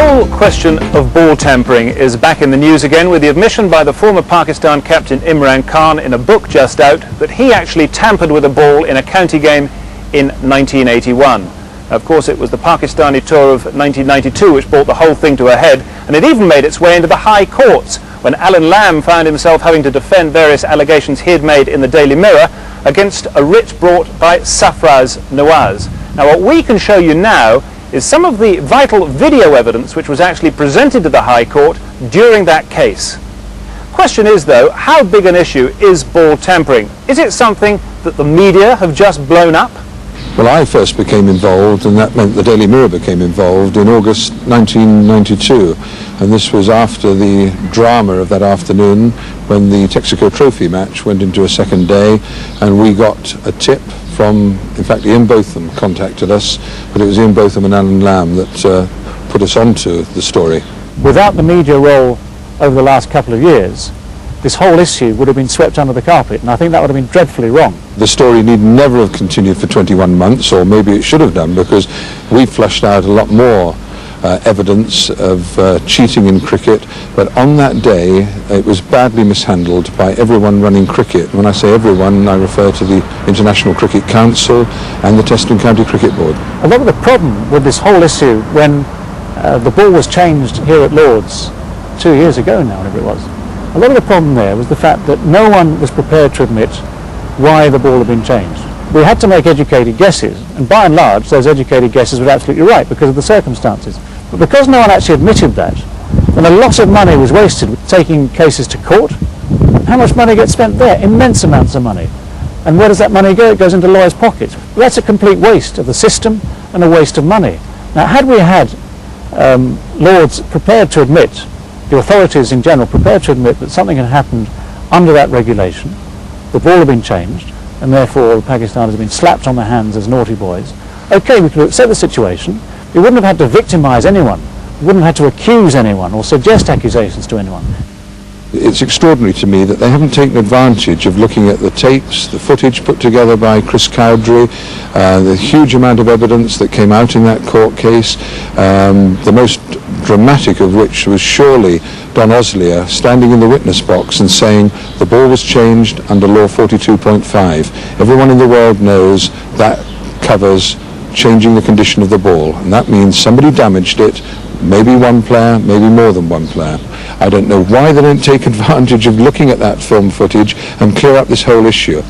whole question of ball tampering is back in the news again, with the admission by the former Pakistan captain Imran Khan in a book just out that he actually tampered with a ball in a county game in 1981. Of course, it was the Pakistani tour of 1992 which brought the whole thing to a head, and it even made its way into the High Courts when Alan Lamb found himself having to defend various allegations he had made in the Daily Mirror against a writ brought by Safraz Nawaz. Now, what we can show you now is some of the vital video evidence which was actually presented to the High Court during that case. Question is, though, how big an issue is ball tampering? Is it something that the media have just blown up? Well, I first became involved, and that meant the Daily Mirror became involved, in August 1992. And this was after the drama of that afternoon when the Texaco Trophy match went into a second day, and we got a tip from, in fact, Ian Botham contacted us, but it was Ian Botham and Alan Lamb that put us onto the story. Without the media role over the last couple of years, this whole issue would have been swept under the carpet, and I think that would have been dreadfully wrong. The story need never have continued for 21 months, or maybe it should have done, because we flushed out a lot more evidence of cheating in cricket, but on that day it was badly mishandled by everyone running cricket. When I say everyone, I refer to the International Cricket Council and the Test and County Cricket Board. A lot of the problem with this whole issue, when the ball was changed here at Lord's 2 years ago now, whatever it was, a lot of the problem there was the fact that no one was prepared to admit why the ball had been changed. We had to make educated guesses, and by and large those educated guesses were absolutely right because of the circumstances. But because no one actually admitted that, then a lot of money was wasted with taking cases to court. How much money gets spent there? Immense amounts of money. And where does that money go? It goes into lawyers' pockets. Well, that's a complete waste of the system and a waste of money. Now, had we had Lords prepared to admit, the authorities in general prepared to admit that something had happened under that regulation, the ball had been changed, and therefore the Pakistanis had been slapped on the hands as naughty boys, okay, we could accept the situation. We wouldn't have had to victimise anyone. We wouldn't have had to accuse anyone or suggest accusations to anyone. It's extraordinary to me that they haven't taken advantage of looking at the tapes, the footage put together by Chris Cowdrey, the huge amount of evidence that came out in that court case, the most dramatic of which was surely Don Oslier standing in the witness box and saying the ball was changed under law 42.5. Everyone in the world knows that covers changing the condition of the ball, and that means somebody damaged it, maybe one player, maybe more than one player. I don't know why they don't take advantage of looking at that film footage and clear up this whole issue.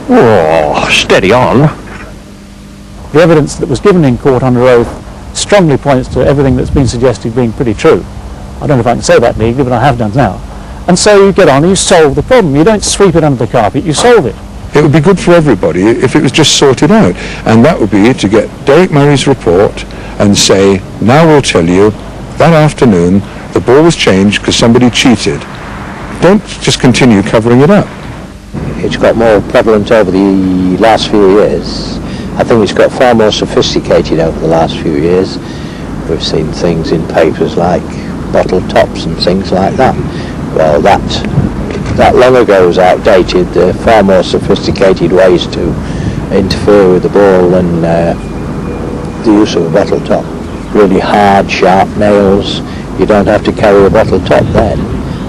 Oh, steady on. The evidence that was given in court under oath strongly points to everything that's been suggested being pretty true. I don't know if I can say that legally, but I have done now. And so you get on and you solve the problem. You don't sweep it under the carpet, you solve it. It would be good for everybody if it was just sorted out, and that would be to get Derek Murray's report and say, now we'll tell you, that afternoon the ball was changed because somebody cheated. Don't just continue covering it up. It's got more prevalent over the last few years. I think it's got far more sophisticated over the last few years. We've seen things in papers like bottle tops and things like that. Well, that long ago was outdated. There are far more sophisticated ways to interfere with the ball than the use of a bottle top. Really hard, sharp nails. You don't have to carry a bottle top then.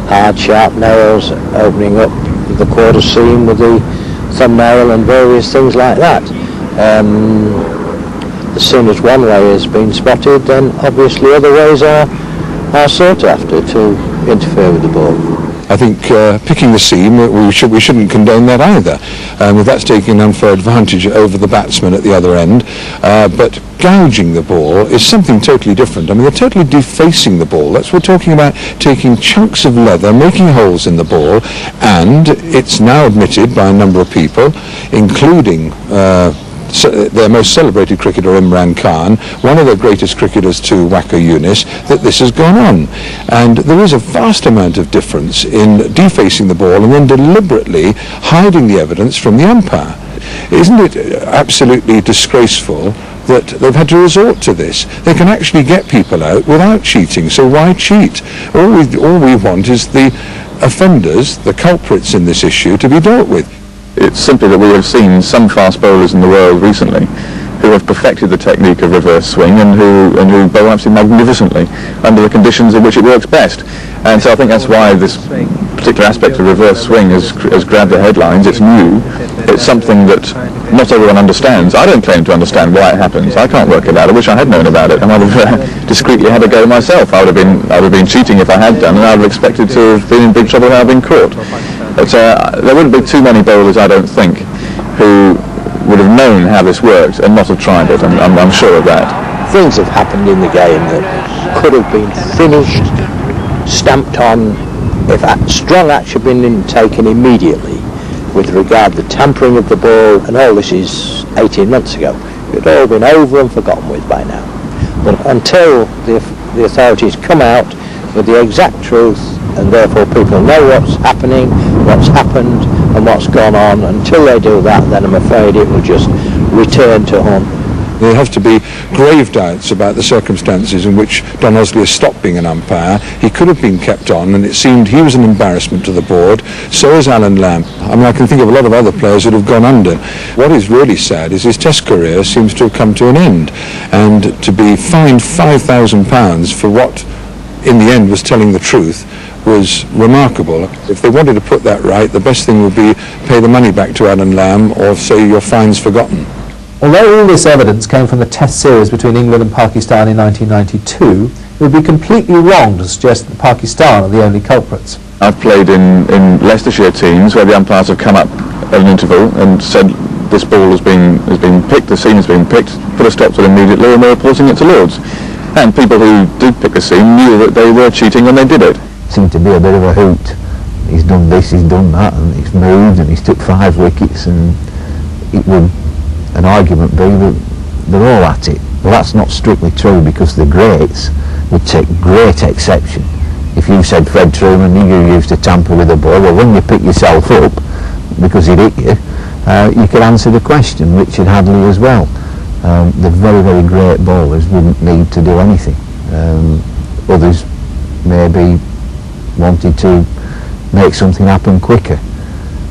Hard, sharp nails, opening up the quarter seam with the thumbnail and various things like that. As soon as one way has been spotted, then obviously other ways are sought after to interfere with the ball. I think picking the seam, we shouldn't condone that either. That's taking unfair advantage over the batsman at the other end. But gouging the ball is something totally different. I mean, they're totally defacing the ball. That's what we're talking about, taking chunks of leather, making holes in the ball, and it's now admitted by a number of people, including their most celebrated cricketer Imran Khan, one of their greatest cricketers too, Waqar Younis, that this has gone on. And there is a vast amount of difference in defacing the ball and then deliberately hiding the evidence from the umpire. Isn't it absolutely disgraceful that they've had to resort to this? They can actually get people out without cheating, so why cheat? All we want is the offenders, the culprits in this issue, to be dealt with. It's simply that we have seen some fast bowlers in the world recently who have perfected the technique of reverse swing and who bowl absolutely magnificently under the conditions in which it works best. And so I think that's why this particular aspect of reverse swing has grabbed the headlines. It's new. It's something that not everyone understands. I don't claim to understand why it happens. I can't work it out. I wish I had known about it. I might have discreetly had a go myself. I would have been cheating if I had done, and I would have expected to have been in big trouble had I been caught. But there wouldn't be too many bowlers, I don't think, who would have known how this worked and not have tried it. I'm sure of that. Things have happened in the game that could have been finished, stamped on, if strong action had been taken immediately with regard to the tampering of the ball, and all this is 18 months ago. It had all been over and forgotten with by now. But until the authorities come out with the exact truth, and therefore people know what's happening, what's happened and what's gone on, until they do that, then I'm afraid it will just return to haunt. There have to be grave doubts about the circumstances in which Don Osley has stopped being an umpire. He could have been kept on, and it seemed he was an embarrassment to the board. So is Alan Lamb. I mean, I can think of a lot of other players that have gone under. What is really sad is his Test career seems to have come to an end, and to be fined £5,000 for what, in the end, was telling the truth was remarkable. If they wanted to put that right, the best thing would be pay the money back to Alan Lamb, or say your fine's forgotten. Although all this evidence came from the Test series between England and Pakistan in 1992, it would be completely wrong to suggest that Pakistan are the only culprits. I've played in Leicestershire teams where the umpires have come up at an interval and said this ball has been picked, the seam has been picked, put a stop to it immediately, and we're reporting it to Lords. And people who did pick the seam knew that they were cheating when they did it. Seemed to be a bit of a hoot. He's done this, he's done that, and he's moved, and he's took 5 wickets, and it would an argument be that they're all at it. Well, that's not strictly true, because the greats would take great exception if you said Fred Truman, you used to tamper with a ball. Well, when you pick yourself up because he hit you, you could answer the question. Richard Hadley as well. The very, very great bowlers wouldn't need to do anything. Others maybe wanted to make something happen quicker,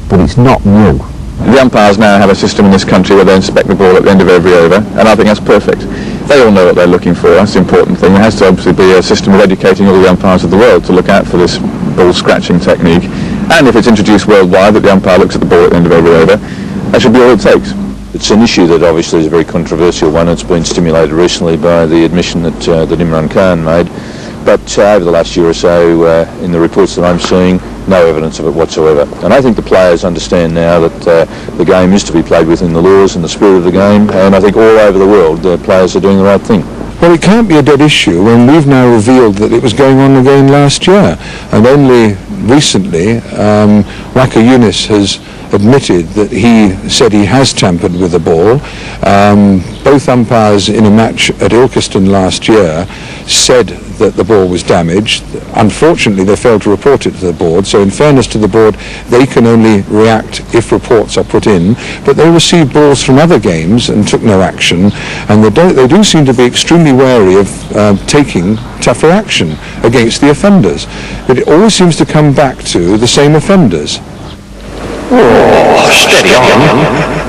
but it's not new. The umpires now have a system in this country where they inspect the ball at the end of every over, and I think that's perfect. They all know what they're looking for. That's the important thing. There has to obviously be a system of educating all the umpires of the world to look out for this ball scratching technique, and if it's introduced worldwide that the umpire looks at the ball at the end of every over, that should be all it takes. It's an issue that obviously is a very controversial one. It's been stimulated recently by the admission that Imran Khan made, but over the last year or so, in the reports that I'm seeing, no evidence of it whatsoever. And I think the players understand now that the game is to be played within the laws and the spirit of the game, and I think all over the world the players are doing the right thing. Well, it can't be a dead issue when we've now revealed that it was going on again last year, and only recently Waqar Younis has admitted that he said he has tampered with the ball. Both umpires in a match at Ilkeston last year said that the ball was damaged. Unfortunately, they failed to report it to the board, so in fairness to the board, they can only react if reports are put in, but they received balls from other games and took no action, and they do seem to be extremely wary of taking tougher action against the offenders. But it always seems to come back to the same offenders. Oh, steady on.